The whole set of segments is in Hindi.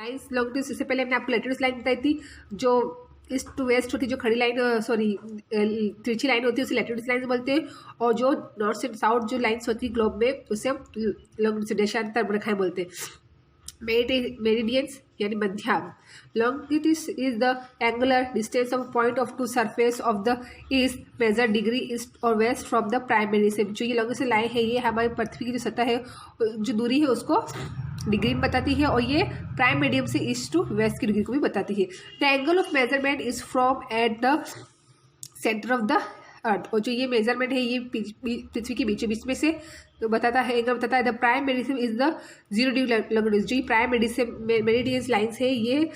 लाइन्स लॉन्गिट्यूड, इससे पहले हमने आपको लैटिट्यूड लाइन बताई थी, जो ईस्ट टू वेस्ट होती है, जो खड़ी लाइन तिरछी लाइन होती है उसे लैटिट्यूड लाइन बोलते हैं, और जो नॉर्थ से साउथ जो लाइन्स होती है ग्लोब में उसे हम लॉन्गिट्यूड देशांतर रेखाएं बोलते हैं। मेरिडियंस यानी मध्याम। Longitude is the angular distance of point of to surface of the east major degree east और west from the prime meridian. जो ये लॉन्गिट्यूड लाइन है ये हमारी पृथ्वी की जो सतह है, जो दूरी है उसको डिग्री में बताती है, और ये प्राइम मीडियम से ईस्ट टू वेस्ट की डिग्री को भी बताती है। The angle of measurement is from at the centre of the earth, और जो ये मेजरमेंट है ये पृथ्वी के बीचों बीच में से तो बताता है, एंगल बताता है। The prime meridian is the 0 degree longitude. जो प्राइम मेरिडियन लाइन्स है ये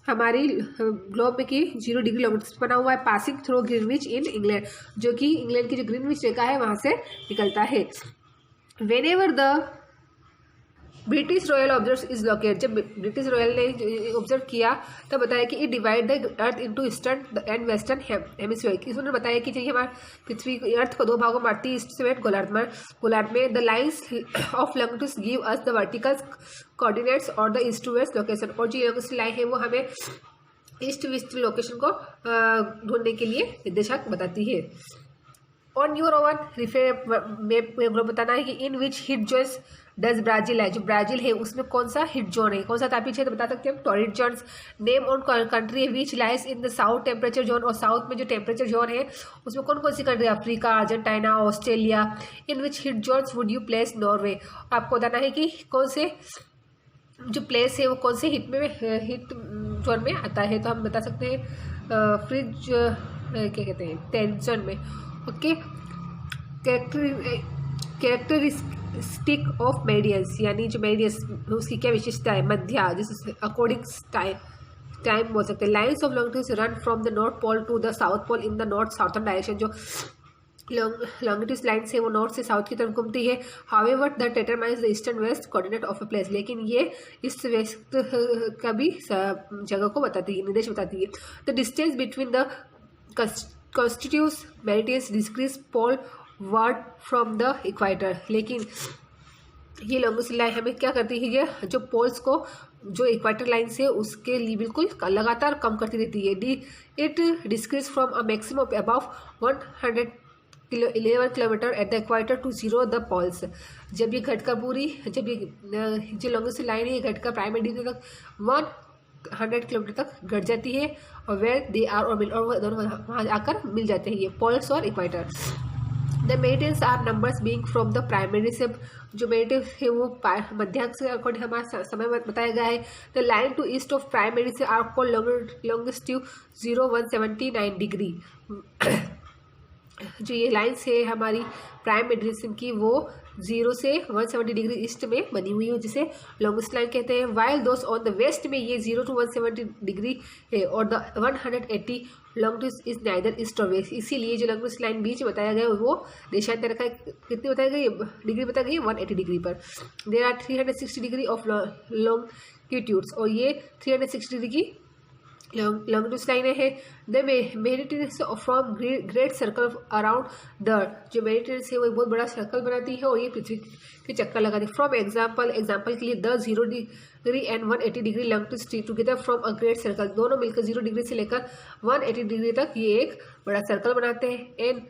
हमारी ग्लोब में की 0 डिग्री लॉन्गिट्यूड बना हुआ है, passing through Greenwich in England, जो कि इंग्लैंड की जो ग्रीनविच रेखा है वहाँ से निकलता है। Whenever the British royal observe is located, जब ब्रिटिश रॉयल ने ऑब्जर्व किया तब बताया कि it divide the earth into eastern and western hemisphere. इसने बताया कि जब हमारे पृथ्वी अर्थ को दो भागों में बांटती है, ईस्ट से वेस्ट गोलार्ध में। The lines of longitude give us the vertical coordinates और the east to west location, और जो लॉन्गिट्यूड लाइन है वो हमें ईस्ट वेस्ट लोकेशन को ढूंढने के लिए निर्देशांक बताती है। ऑन योर ओवन मैप बताना है कि in which heat zones does Brazil है, जो ब्राजील है उसमें कौन सा हिट जोन है, कौन सा तापीय क्षेत्र बता सकते हैं हम, torrid zones. Name on country which lies in the south temperature zone, और साउथ में जो टेम्परेचर जोन है उसमें कौन कौन सी country, Africa, Argentina, Australia. In which heat zones would you place Norway, आपको बताना है कि कौन से जो प्लेस है वो कौन से हिट जोन में आता है। तो हम बता सकते हैं फ्रिज क्या कहते हैं टेंशन में। ओके, कैरेक्टरिस्टिक ऑफ मेरिडियंस, यानी जो मेरिडियंस उसकी क्या विशेषता है, मध्या, जैसे अकॉर्डिंग टाइम बोल सकते हैं। Lines of longitude run from the north pole to the south pole in the north southern direction, जो लॉन्गिट्यूड लाइन्स है वो नॉर्थ से साउथ की तरफ घूमती है। However that determines the eastern west coordinate of a place, लेकिन ये ईस्ट वेस्ट का भी जगह को बताती है, निर्देश बताती है। The distance between the constitutes meridians decrease pole ward from the equator, लेकिन ये लॉन्गिट्यूड लाइन हमें क्या करती है, ये जो पोल्स को जो इक्वाटर लाइन से उसके लिए बिल्कुल लगातार कम करती रहती है। It decreases from a maximum of above 111 kilometre at the equator to 0 the poles. जब ये घटकर पूरी जब ये जो लॉन्गिट्यूड लाइन है ये घटकर प्राइम मेरिडियन तक 100 किलोमीटर तक घट जाती है, और वेयर दे आर और दोनों वहाँ आकर मिल जाते हैं ये पोल्स और equator. The meridians are numbers being from the primary से, जो मेरिडियन है वो मध्यांक से अकॉर्डिंग हमारा समय बताया गया है। The line to east of prime meridian are called longitude 0179 degree. जो ये लाइन्स है हमारी प्राइम मेरिडियन की वो 0 से 170 डिग्री ईस्ट में बनी हुई है, जिसे लॉन्गिट्यूड लाइन कहते हैं। While those on the west में ये 0 to 170 डिग्री है, और the 180 longitude is neither east और वेस्ट। इसीलिए जो लॉन्गिट्यूड लाइन बीच बताया गया है वो देशांतर रेखा कितनी बताई गई, डिग्री बताई गई 180 डिग्री पर। There are 360 degree of longitudes, और ये 360 डिग्री की लॉन्गिट्यूड लाइनें हैं। The meridian from great circle around the earth, जो मेरिडियन है वो एक बहुत बड़ा सर्कल बनाती है और ये पृथ्वी के चक्कर लगाती है। फ्रॉम एग्जाम्पल के लिए the 0 degree and 180 degree longitude together from a great circle, दोनों मिलकर 0 डिग्री से लेकर 180 डिग्री तक ये एक बड़ा सर्कल बनाते हैं। And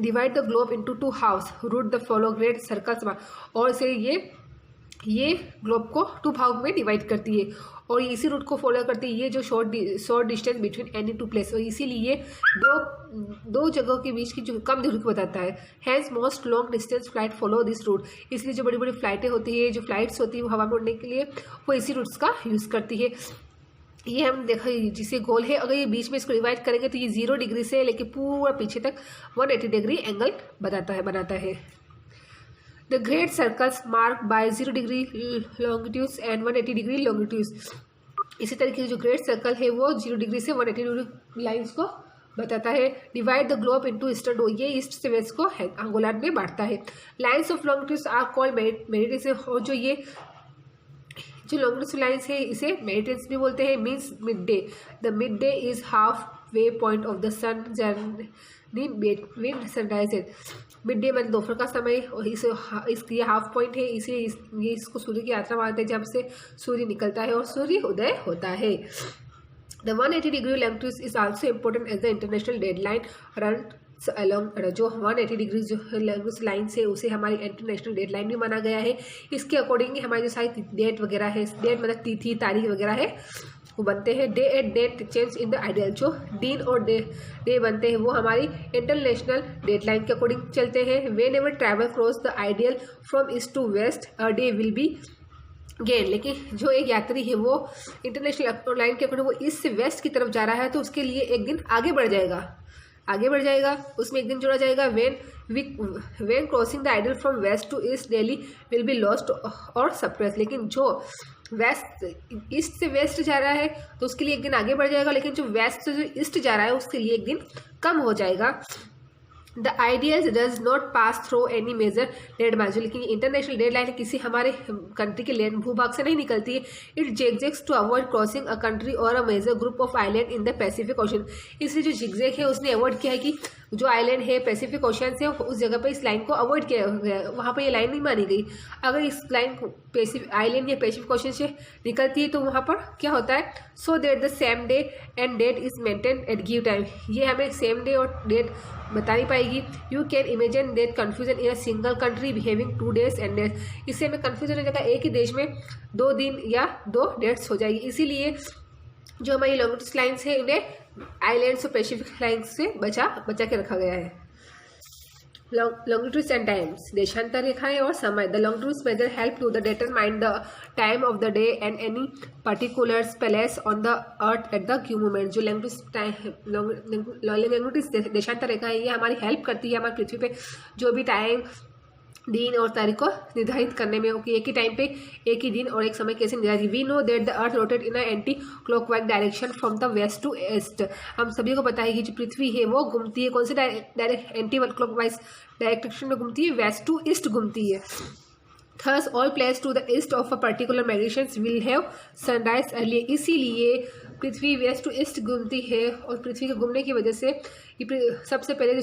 divide the globe into 2 house route the follow great circles, और इसे ये ग्लोब को 2 भाग में डिवाइड करती है, और इसी रूट को फॉलो करती है ये जो short distance between any two place, और इसीलिए दो जगहों के बीच की जो कम दूरी को बताता है। Hence most long distance flight follow this route, इसलिए जो बड़ी बड़ी फ्लाइटें होती है, जो फ्लाइट्स होती है वो हवा में उड़ने के लिए वो इसी रूट्स का यूज़ करती है। ये हम देखा जिसे गोल है, अगर ये बीच में इसको डिवाइड करेंगे तो ये 0 डिग्री से लेके पूरा पीछे तक 180 डिग्री एंगल बनाता है। The great circles marked by 0 degree longitudes and 180 degree longitudes, इसी तरीके से जो ग्रेट सर्कल है वो 0 डिग्री से 180 डिग्री लाइन्स को बताता है। Divide the globe into eastern, ये ईस्ट से वेस्ट को गोलार्ध में बांटता है। Lines of longitudes are called meridians, और जो ये जो लॉन्गिट्यूड लाइन्स है इसे मेरिडियंस भी बोलते हैं। Means mid day, the mid day is half way point of the sun wind sunrise है। मिड डे मतलब दोपहर का समय, और इसकी हाफ पॉइंट है, इसलिए ये इसको सूर्य की यात्रा मानते हैं जब से सूर्य निकलता है और सूर्य उदय होता है। The 180 degree longitude is also important as the international deadline runs along। जो 180 डिग्री जो लॉन्गिट्यूड लाइन से उसे हमारी इंटरनेशनल डेडलाइन भी माना गया है। इसके अकॉर्डिंग हमारी जो सारी डेट वगैरह है, डेट मतलब तिथि तारीख वगैरह है वो बनते हैं। Day at date change in the ideal, जो दिन और डे बनते हैं वो हमारी इंटरनेशनल डेडलाइन के अकॉर्डिंग चलते हैं। Whenever travel cross the ideal from east to west a day will be gain. लेकिन जो एक यात्री है वो इंटरनेशनल लाइन के अकॉर्डिंग वो ईस्ट से वेस्ट की तरफ जा रहा है तो उसके लिए एक दिन आगे बढ़ जाएगा, उसमें एक दिन जोड़ा जाएगा। When crossing the ideal from west to east daily will be lost और सप्रेस। लेकिन जो ईस्ट से वेस्ट जा रहा है तो उसके लिए एक दिन आगे बढ़ जाएगा, लेकिन जो वेस्ट से जो ईस्ट जा रहा है उसके लिए एक दिन कम हो जाएगा। The ideal does not pass through any major land mass, लेकिन इंटरनेशनल डेडलाइन किसी हमारे कंट्री के लैंड भूभाग से नहीं निकलती है। It zigzags to avoid crossing a country और a major group of island in the Pacific Ocean. इसलिए जो जिगजैग है उसने अवॉइड किया है कि जो आइलैंड है पैसिफिक ओशन से उस जगह पर इस लाइन को अवॉइड किया गया, वहाँ पर ये लाइन नहीं मानी गई। अगर इस लाइन पैसिफिक आइलैंड या पैसिफिक ओशन से निकलती है तो वहाँ पर क्या होता है, so that the same day and date is maintain at give time. ये हमें सेम डे और डेट बता नहीं पाएगी। You can imagine that confusion in a single country behaving 2 days and days. इससे हमें कन्फ्यूजन हो जाएगा, एक ही देश में 2 दिन या 2 डेट्स हो जाएगी। इसीलिए जो हमारी लॉन्गिट्यूड लाइन्स है इन्हें आइलैंड्स और पैसिफिक लाइन्स से बचा के रखा गया है। लॉन्गिट्यूड्स एंड टाइम्स, देशांतर रेखाएं और समय। The longitudes measure help to the determine the time of the day and any particular place on the earth at the given moment. जो लॉन्गिट्यूड्स देशांतर रेखा है ये हमारी हेल्प करती है हमारी पृथ्वी पे जो भी टाइम, दिन और तारीख को निर्धारित करने में, कि एक ही टाइम पे एक ही दिन और एक समय कैसे निर्धारित। We know that the earth rotate in a anti clockwise direction from the west to east. हम सभी को पता है कि जो पृथ्वी है वो घूमती है कौन से डायरेक्ट एंटी क्लॉकवाइज डायरेक्शन में घूमती है, वेस्ट टू ईस्ट घूमती है। Thus, all places to the east of a particular migration will have sunrise early। इसीलिए पृथ्वी वेस्ट टू ईस्ट घूमती है और पृथ्वी के घूमने की वजह से सबसे पहले जो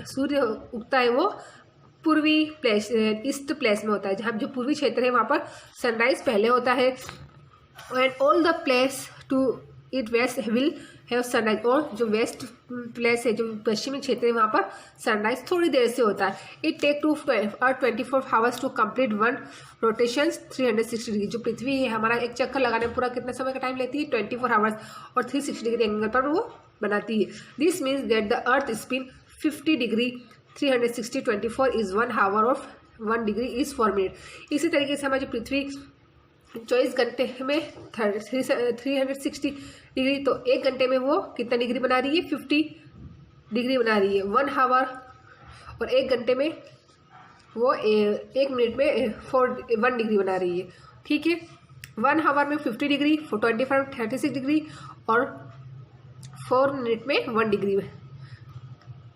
सूर्य उगता है वो पूर्वी प्लेस ईस्ट प्लेस में होता है, जहाँ जो पूर्वी क्षेत्र है वहाँ पर सनराइज पहले होता है। And all the place to it west will have sunrise, और जो वेस्ट प्लेस है जो पश्चिमी क्षेत्र है वहाँ पर सनराइज थोड़ी देर से होता है। It take 24 hours to complete 1 rotation 360 degree. जो पृथ्वी है हमारा एक चक्कर लगाने में पूरा कितना समय का टाइम लेती है, 24 आवर्स, और 360 डिग्री एंगल पर वो बनाती है। This means that the earth spin 50 degree 360 24 is 1 hour of 1 degree is 4 minute. इसी तरीके से हमारी पृथ्वी 24 घंटे में 360 डिग्री, तो 1 घंटे में वो कितना डिग्री बना रही है, 50 डिग्री बना रही है 1 आवर, और 1 घंटे में वो 1 मिनट में 1 डिग्री बना रही है। ठीक है, 1 आवर में 50 डिग्री, 25 36 डिग्री, और 4 मिनट में 1 डिग्री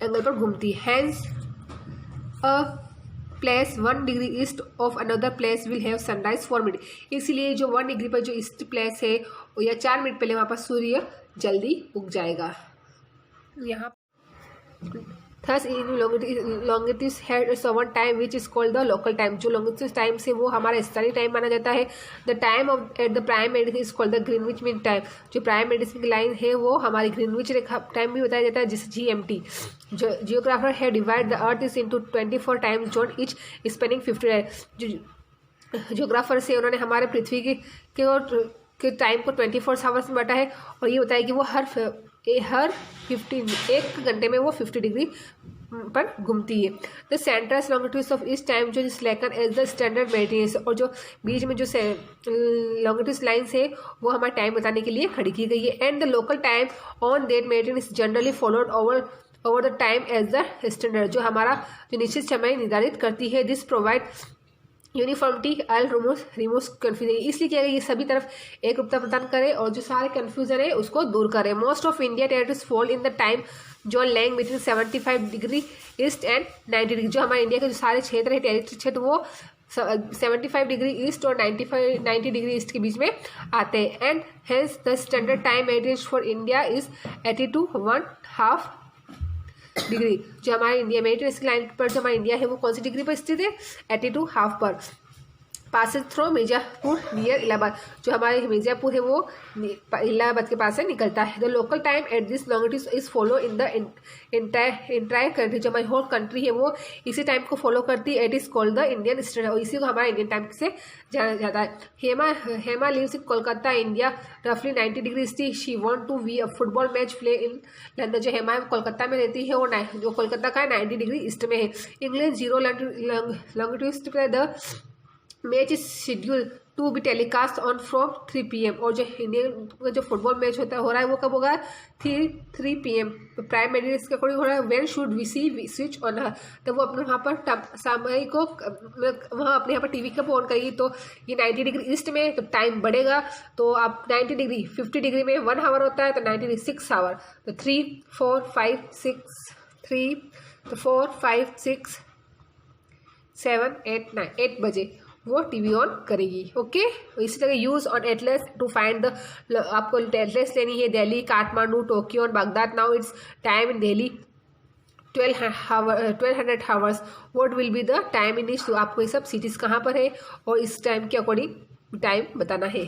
एंगल पर घूमती है। Hence a place 1 degree east of another place will have sunrise 4 minute. इसलिए जो 1 डिग्री पर जो ईस्ट प्लेस है या 4 मिनट पहले वहाँ पर सूर्य जल्दी उग जाएगा। यहाँ thus in longitude had one time which is called the local time. जो लॉन्गिट्यूड टाइम से वो हमारा स्थानीय टाइम माना जाता है। The time of at the prime medicine is called the Greenwich mean time. जो प्राइम मेडिसिन की लाइन है वो हमारी ग्रीनविच रेखा टाइम भी बताया जाता है, जिसे GMT। जो जियोग्राफर है divide the earth is into 24 time zone each spanning 50 days. जो जियोग्राफर से उन्होंने हमारे पृथ्वी के टाइम को 24 आवर्स में बांटा है, और ये बताया कि वो हर 1 घंटे में वो 50 डिग्री पर घूमती है। द सेंट्रल लॉन्गिट्यूड्स ऑफ इस टाइम जो selected as the standard meditation, और जो बीच में जो लॉन्गिट्यूड्स लाइन्स है वो हमारा टाइम बताने के लिए खड़ी की गई है। And the local time on that meditation is generally followed over the time as the standard. जो हमारा जो निश्चित समय निर्धारित करती है। This provide uniformity all remove confusion. इसलिए क्या है, ये सभी तरफ एक रूपता प्रदान करे और जो सारे कन्फ्यूजन है उसको दूर करे। Most of India territories fall in the time zone lying between 75 degree east and 90 degree. जो हमारे इंडिया के जो सारे क्षेत्र है टेरिटरी क्षेत्र वो 75 डिग्री ईस्ट और 90 डिग्री ईस्ट के बीच में आते हैं। And hence the standard time maintained for India is 82 1/2 degree. जो हमारे इंडिया मेडिटेरियन लाइन पर जो हमारा इंडिया है वो कौन सी डिग्री पर स्थित है? 82.5 पर। Passage through Mirzapur near Allahabad, जो हमारे मिर्जापुर है वो इलाहाबाद के पास से निकलता है। The local time at this longitude is follow in the entire country, जो हमारी होल कंट्री है वो इसी टाइम को फॉलो करती है। It is called the Indian standard, और इसी को हमारा इंडियन टाइम से जाना जाता है। Hema lives in Kolkata India रफली 90 degree east. She want to view a football match play in London, जो हेमा कोलकाता में रहती है और जो कोलकाता का 90 डिग्री ईस्ट में है। इंग्लैंड 0 लॉन्गिट्यूड पर the match is schedule to be telecast on from 3 PM, और जो इंडियन जो फुटबॉल मैच हो रहा है वो कब होगा? 3 PM। प्राइम मेडिटेरियन के अकॉर्डिंग हो रहा है। When should we see switch on, तो वो अपने वहाँ पर सामयिक को वहाँ अपने यहाँ पर टीवी कब ऑन करेगी? तो ये 90 डिग्री ईस्ट में, तो टाइम बढ़ेगा। तो आप 90 डिग्री 50 डिग्री में 1 आवर होता है, तो 90 डिग्री 6 आवर। तो 3 4 5 6 3 तो 4 5 6 7 8 9 8 बजे वो टीवी ऑन करेगी। ओके, इसी तरह use on atlas to find the, आपको एटलस लेनी है दिल्ली, काठमांडू, टोक्यो और Baghdad. Now it's time in Delhi 1200 hours. What will be the time in each, तो आपको ये सब सिटीज़ कहाँ पर है और इस टाइम के अकॉर्डिंग टाइम बताना है।